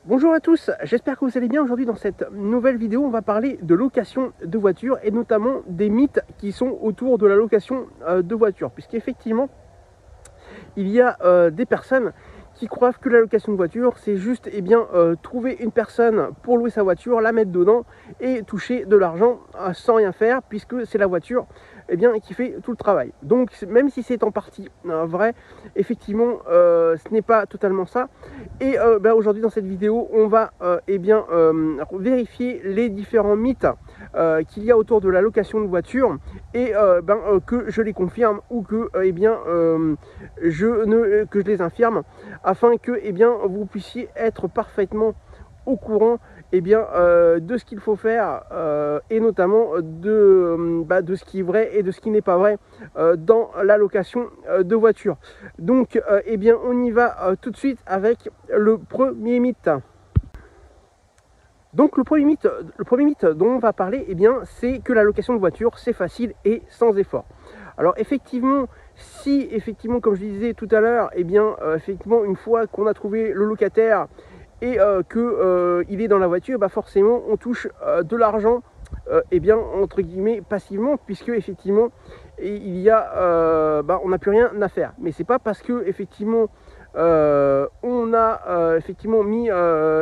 Bonjour à tous, j'espère que vous allez bien. Aujourd'hui dans cette nouvelle vidéo, on va parler de location de voitures et notamment des mythes qui sont autour de la location de voitures. Puisqu'effectivement, il y a des personnes qui croient que la location de voiture, c'est juste trouver une personne pour louer sa voiture, la mettre dedans et toucher de l'argent sans rien faire, puisque c'est la voiture qui fait tout le travail. Donc même si c'est en partie vrai, effectivement ce n'est pas totalement ça. Et aujourd'hui dans cette vidéo, on va vérifier les différents mythes qu'il y a autour de la location de voiture et que je les confirme ou que je les infirme, afin que vous puissiez être parfaitement au courant de ce qu'il faut faire et notamment de ce qui est vrai et de ce qui n'est pas vrai dans la location de voiture. Donc on y va tout de suite avec le premier mythe. Donc le premier mythe dont on va parler, c'est que la location de voiture c'est facile et sans effort. Alors effectivement, si comme je disais tout à l'heure, effectivement une fois qu'on a trouvé le locataire et qu'il est dans la voiture, forcément on touche de l'argent entre guillemets passivement, puisque effectivement il y a on n'a plus rien à faire. Mais c'est pas parce que effectivement on a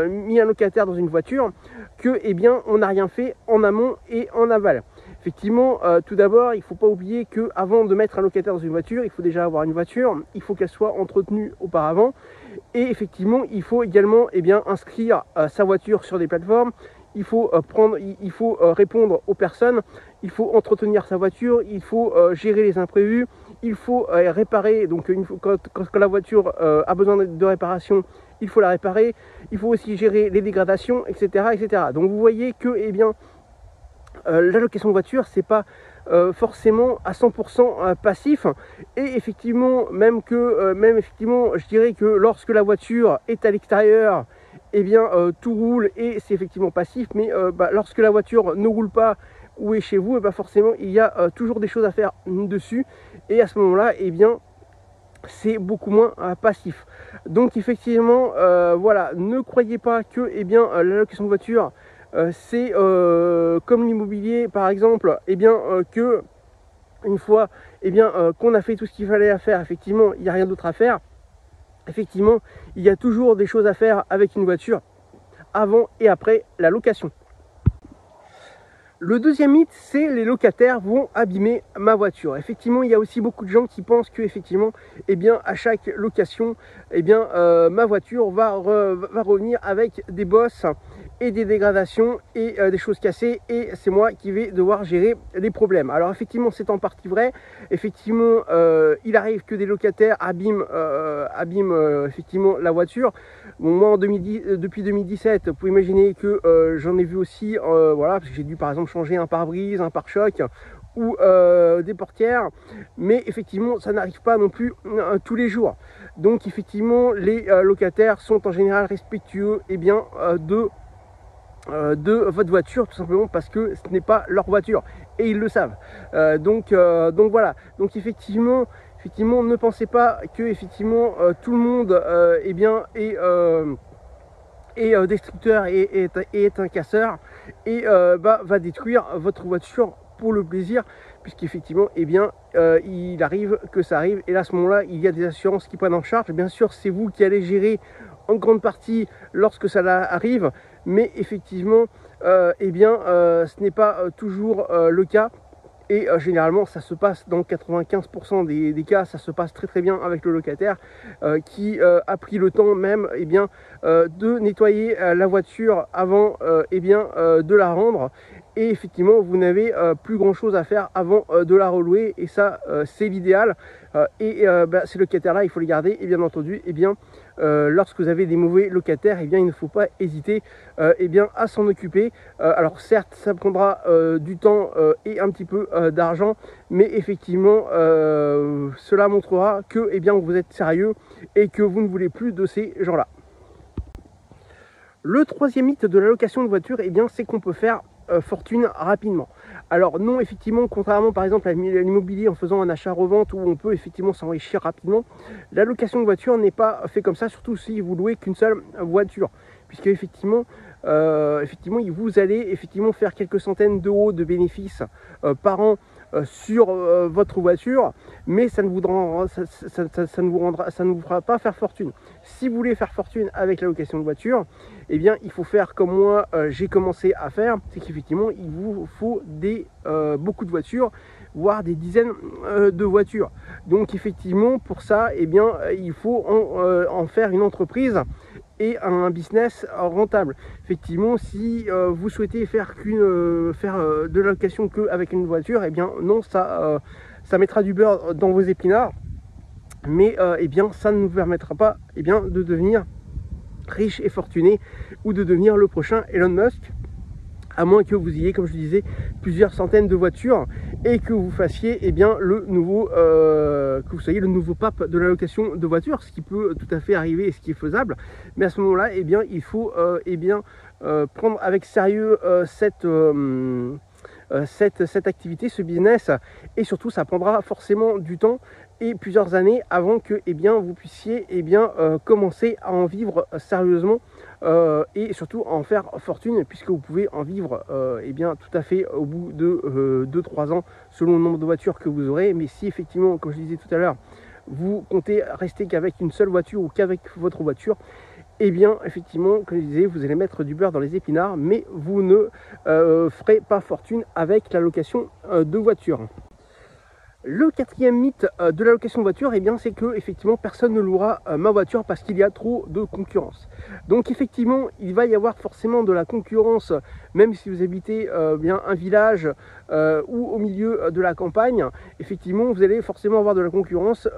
mis un locataire dans une voiture que on n'a rien fait en amont et en aval. Effectivement, tout d'abord, il ne faut pas oublier qu'avant de mettre un locataire dans une voiture, il faut déjà avoir une voiture, il faut qu'elle soit entretenue auparavant. Et effectivement, il faut également inscrire sa voiture sur des plateformes. Il faut répondre aux personnes, il faut entretenir sa voiture, il faut gérer les imprévus, il faut réparer. Donc quand la voiture a besoin de réparation, il faut la réparer. Il faut aussi gérer les dégradations, etc., etc. Donc vous voyez que la location de voiture, c'est pas forcément à 100% passif. Et effectivement, je dirais que lorsque la voiture est à l'extérieur, tout roule et c'est effectivement passif. Mais lorsque la voiture ne roule pas ou est chez vous, forcément il y a toujours des choses à faire dessus, et à ce moment là c'est beaucoup moins passif. Donc effectivement voilà, ne croyez pas que la location de voiture c'est comme l'immobilier par exemple, que une fois qu'on a fait tout ce qu'il fallait à faire, effectivement il n'y a rien d'autre à faire. Effectivement, il y a toujours des choses à faire avec une voiture avant et après la location. Le deuxième mythe, c'est les locataires vont abîmer ma voiture. Effectivement, il y a aussi beaucoup de gens qui pensent que à chaque location, ma voiture va revenir avec des bosses et des dégradations et des choses cassées, et c'est moi qui vais devoir gérer les problèmes. Alors effectivement, c'est en partie vrai. Effectivement, il arrive que des locataires abîment effectivement la voiture. Bon, moi depuis 2017, vous pouvez imaginer que j'en ai vu aussi, voilà, parce que j'ai dû par exemple changer un pare-brise, un pare-choc ou des portières, mais effectivement ça n'arrive pas non plus tous les jours. Donc effectivement les locataires sont en général respectueux de votre voiture, tout simplement parce que ce n'est pas leur voiture et ils le savent. Donc voilà, donc effectivement ne pensez pas que tout le monde est destructeur et est un casseur et va détruire votre voiture pour le plaisir, puisqu'effectivement il arrive que ça arrive, et là à ce moment là il y a des assurances qui prennent en charge. Bien sûr c'est vous qui allez gérer en grande partie lorsque ça arrive, mais effectivement ce n'est pas toujours le cas. Et généralement ça se passe dans 95% des cas, ça se passe très très bien avec le locataire qui a pris le temps même de nettoyer la voiture avant de la rendre. Et effectivement vous n'avez plus grand chose à faire avant de la relouer, et ça c'est l'idéal. Ces locataires là il faut les garder, et bien entendu lorsque vous avez des mauvais locataires, il ne faut pas hésiter à s'en occuper. Alors certes ça prendra du temps et un petit peu d'argent, mais effectivement cela montrera que vous êtes sérieux et que vous ne voulez plus de ces gens là. Le troisième mythe de la location de voiture, c'est qu'on peut faire fortune rapidement. Alors non, effectivement, contrairement par exemple à l'immobilier en faisant un achat-revente où on peut effectivement s'enrichir rapidement, la location de voiture n'est pas fait comme ça, surtout si vous louez qu'une seule voiture. puisque effectivement, vous allez effectivement faire quelques centaines d'euros de bénéfices par an sur votre voiture, mais ça ne vous fera pas faire fortune. Si vous voulez faire fortune avec la location de voiture, eh bien il faut faire comme moi j'ai commencé à faire, c'est qu'effectivement il vous faut beaucoup de voitures, voire des dizaines de voitures. Donc effectivement pour ça, eh bien il faut en faire une entreprise et un business rentable. Effectivement, si vous souhaitez faire de la location qu'avec une voiture, eh bien non, ça mettra du beurre dans vos épinards, mais eh bien ça ne vous permettra pas de devenir riche et fortuné ou de devenir le prochain Elon Musk, à moins que vous ayez, comme je disais, plusieurs centaines de voitures et que vous fassiez que vous soyez le nouveau pape de la location de voitures, ce qui peut tout à fait arriver et ce qui est faisable. Mais à ce moment-là, eh bien, il faut prendre avec sérieux cette activité, ce business, et surtout ça prendra forcément du temps et plusieurs années avant que vous puissiez commencer à en vivre sérieusement et surtout en faire fortune, puisque vous pouvez en vivre tout à fait au bout de 2-3 ans selon le nombre de voitures que vous aurez. Mais si effectivement, comme je disais tout à l'heure, vous comptez rester qu'avec une seule voiture ou qu'avec votre voiture, eh bien effectivement, comme je disais, vous allez mettre du beurre dans les épinards, mais vous ne ferez pas fortune avec la location de voiture. Le quatrième mythe de la location de voiture, eh bien, c'est que effectivement personne ne louera ma voiture parce qu'il y a trop de concurrence. Donc effectivement, il va y avoir forcément de la concurrence, même si vous habitez un village ou au milieu de la campagne. Effectivement, vous allez forcément avoir de la concurrence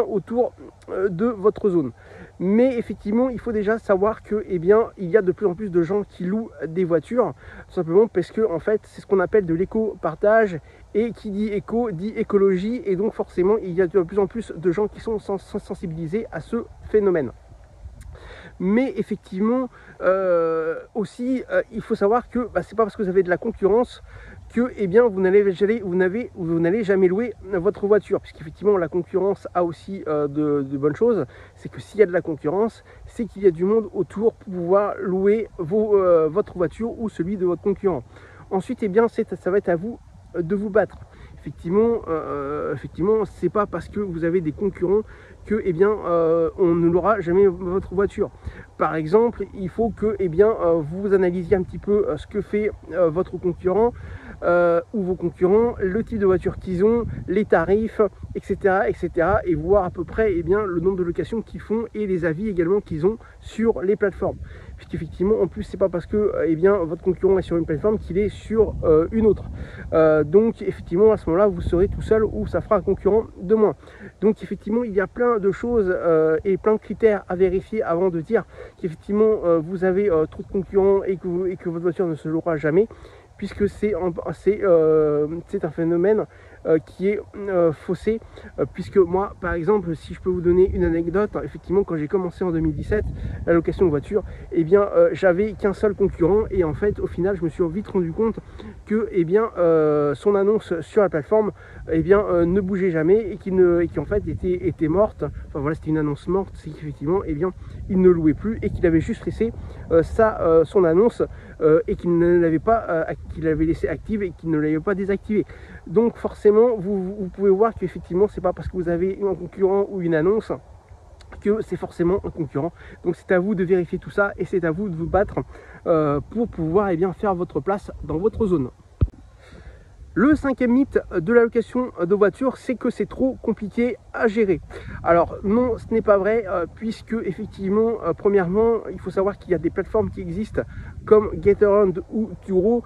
autour de votre zone. Mais effectivement, il faut déjà savoir que il y a de plus en plus de gens qui louent des voitures, tout simplement parce que en fait, c'est ce qu'on appelle de l'éco-partage, et qui dit éco dit écologie, et donc forcément, il y a de plus en plus de gens qui sont sensibilisés à ce phénomène. Mais effectivement, aussi, il faut savoir que c'est pas parce que vous avez de la concurrence que vous n'allez jamais louer votre voiture, puisqu'effectivement la concurrence a aussi de bonnes choses. C'est que s'il y a de la concurrence, c'est qu'il y a du monde autour pour pouvoir louer votre voiture ou celui de votre concurrent. Ensuite, ça va être à vous de vous battre. Effectivement, c'est pas parce que vous avez des concurrents que on ne louera jamais votre voiture. Par exemple, il faut que vous analysiez un petit peu ce que fait votre concurrent ou vos concurrents, le type de voiture qu'ils ont, les tarifs, etc., et voir à peu près le nombre de locations qu'ils font et les avis également qu'ils ont sur les plateformes. Puisqu'effectivement, en plus, c'est pas parce que votre concurrent est sur une plateforme qu'il est sur une autre. Donc effectivement, à ce moment-là, vous serez tout seul ou ça fera un concurrent de moins. Donc effectivement, il y a plein de choses et plein de critères à vérifier avant de dire qu'effectivement vous avez trop de concurrents et que votre voiture ne se louera jamais, puisque c'est un phénomène qui est faussé, puisque moi par exemple, si je peux vous donner une anecdote, effectivement quand j'ai commencé en 2017 la location de voiture, j'avais qu'un seul concurrent, et en fait au final je me suis vite rendu compte que son annonce sur la plateforme ne bougeait jamais et qui en fait était morte. Enfin voilà, c'était une annonce morte, c'est qu'effectivement il ne louait plus et qu'il avait juste laissé son annonce et qu'il l'avait laissé active et qu'il ne l'avait pas désactivée. Donc forcément vous pouvez voir qu'effectivement c'est pas parce que vous avez un concurrent ou une annonce que c'est forcément un concurrent. Donc c'est à vous de vérifier tout ça et c'est à vous de vous battre pour pouvoir faire votre place dans votre zone. Le cinquième mythe de la location de voiture, c'est que c'est trop compliqué à gérer. Alors non, ce n'est pas vrai, puisque effectivement, premièrement, il faut savoir qu'il y a des plateformes qui existent comme Getaround ou Turo,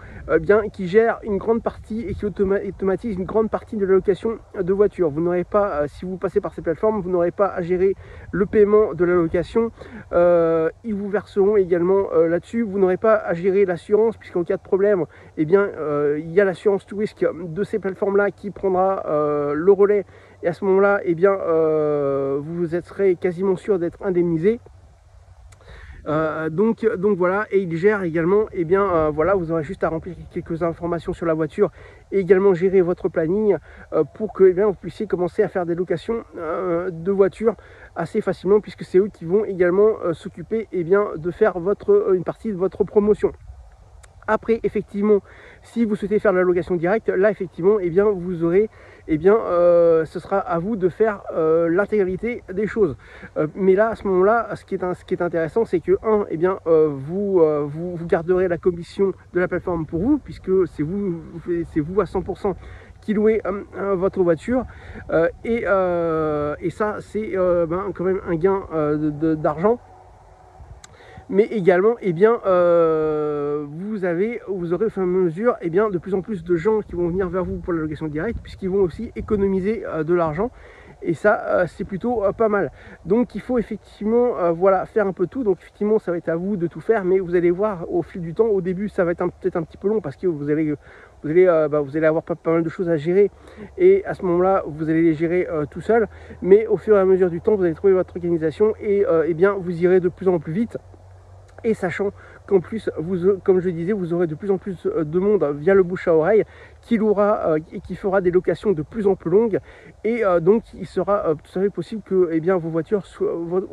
qui gèrent une grande partie et qui automatisent une grande partie de la location de voiture. Vous n'aurez pas, si vous passez par ces plateformes, vous n'aurez pas à gérer le paiement de la location. Ils vous verseront également là-dessus. Vous n'aurez pas à gérer l'assurance, puisqu'en cas de problème, il y a l'assurance tout risque de ces plateformes là qui prendra le relais, et à ce moment là vous serez quasiment sûr d'être indemnisé. Donc voilà, et il gère également, et bien voilà, vous aurez juste à remplir quelques informations sur la voiture et également gérer votre planning pour que vous puissiez commencer à faire des locations de voitures assez facilement, puisque c'est eux qui vont également s'occuper de faire une partie de votre promotion. Après, effectivement, si vous souhaitez faire de la location directe, là, effectivement, vous aurez, ce sera à vous de faire l'intégralité des choses. Mais là, à ce moment-là, ce qui est intéressant, c'est que, vous garderez la commission de la plateforme pour vous, puisque c'est vous à 100% qui louez votre voiture. Et ça, c'est quand même un gain d'argent. Mais également, vous aurez au fur et à mesure de plus en plus de gens qui vont venir vers vous pour la location directe, puisqu'ils vont aussi économiser de l'argent. Et ça, c'est plutôt pas mal. Donc il faut effectivement faire un peu tout. Donc effectivement, ça va être à vous de tout faire, mais vous allez voir au fil du temps. Au début, ça va être peut-être un petit peu long, parce que vous allez avoir pas mal de choses à gérer, et à ce moment-là, vous allez les gérer tout seul. Mais au fur et à mesure du temps, vous allez trouver votre organisation, et vous irez de plus en plus vite. Et sachant qu'en plus, comme je disais, vous aurez de plus en plus de monde via le bouche à oreille qui louera et qui fera des locations de plus en plus longues. Et donc, il sera tout à fait possible que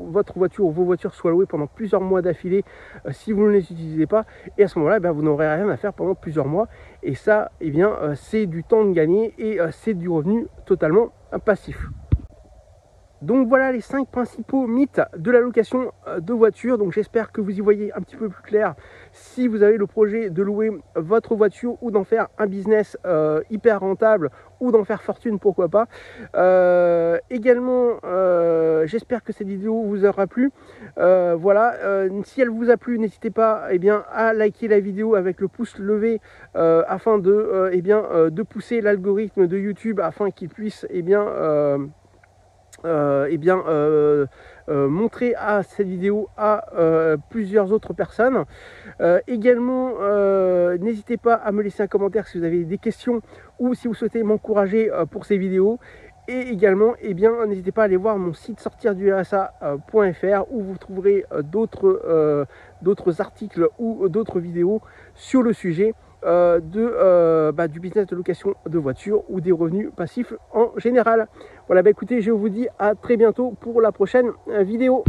votre voiture ou vos voitures soient louées pendant plusieurs mois d'affilée si vous ne les utilisez pas. Et à ce moment-là, vous n'aurez rien à faire pendant plusieurs mois. Et ça, c'est du temps de gagner, et c'est du revenu totalement passif. Donc voilà les 5 principaux mythes de la location de voiture. Donc j'espère que vous y voyez un petit peu plus clair si vous avez le projet de louer votre voiture ou d'en faire un business hyper rentable, ou d'en faire fortune, pourquoi pas. Également, j'espère que cette vidéo vous aura plu. Si elle vous a plu, n'hésitez pas à liker la vidéo avec le pouce levé afin de pousser l'algorithme de YouTube, afin qu'il puisse montrer cette vidéo à plusieurs autres personnes. Également, n'hésitez pas à me laisser un commentaire si vous avez des questions, ou si vous souhaitez m'encourager pour ces vidéos. Et également, n'hésitez pas à aller voir mon site sortirdursa.fr, où vous trouverez d'autres articles ou d'autres vidéos sur le sujet du business de location de voiture, ou des revenus passifs en général. Voilà, écoutez, je vous dis à très bientôt pour la prochaine vidéo.